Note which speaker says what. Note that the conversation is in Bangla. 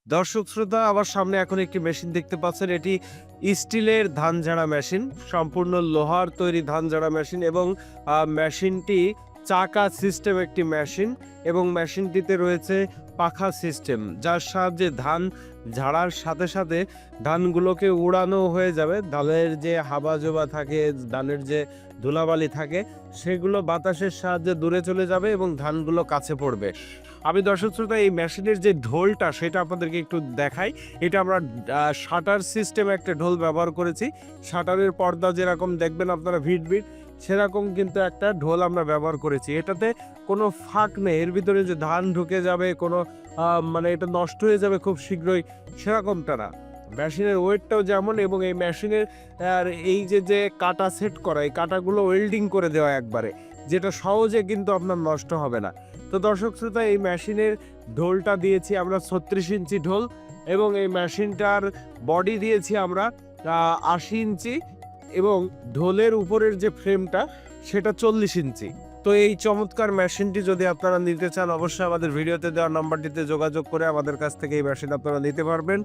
Speaker 1: দর্শক শ্রোতা, আমার সামনে এখন একটি মেশিন দেখতে পাচ্ছেন। এটি স্টিলের ধান ঝাড়া মেশিন, সম্পূর্ণ লোহার তৈরি ধান ঝাড়া মেশিন এবং মেশিনটি চাকা সিস্টেম একটি মেশিন এবং মেশিনটিতে রয়েছে পাখা সিস্টেম, যার সাহায্যে ধান ঝাড়ার সাথে সাথে ধানগুলোকে উড়ানো হয়ে যাবে। ধানের যে হাবাজোবা থাকে, ধানের যে ধুলাবালি থাকে, সেগুলো বাতাসের সাহায্যে দূরে চলে যাবে এবং ধানগুলো কাছে পড়বে। আমি দর্শক শ্রোতা, এই মেশিনের যে ঢোলটা সেটা আপনাদেরকে একটু দেখাই। এটা আমরা শাটার সিস্টেম একটা ঢোল ব্যবহার করেছি। শাটারের পর্দা যেরকম দেখবেন আপনারা ভিট ভিট, সেরকম কিন্তু একটা ঢোল আমরা ব্যবহার করেছি। এটাতে কোনো ফাঁক নেই, এর ভিতরে যে ধান ঢুকে যাবে, কোনো মানে এটা নষ্ট হয়ে যাবে খুব শীঘ্রই, সেরকমটা না। মেশিনের ওয়েটটাও যেমন, এবং এই মেশিনের আর এই যে কাটা সেট করা, এই কাটাগুলো ওয়েল্ডিং করে দেওয়া একবারে, যেটা সহজে কিন্তু আপনার নষ্ট হবে না। তো দর্শক শ্রোতা, এই মেশিনের ঢোলটা দিয়েছি আমরা 36 ইঞ্চি ঢোল, এবং এই মেশিনটার বডি দিয়েছি আমরা 80 ইঞ্চি, এবং ঢোলের উপরের যে ফ্রেমটা সেটা 40 ইঞ্চি। তো এই চমৎকার মেশিনটি যদি আপনারা নিতে চান, অবশ্যই আমাদের ভিডিওতে দেওয়া নাম্বারটিতে যোগাযোগ করে আমাদের কাছ থেকে এই মেশিন আপনারা নিতে পারবেন।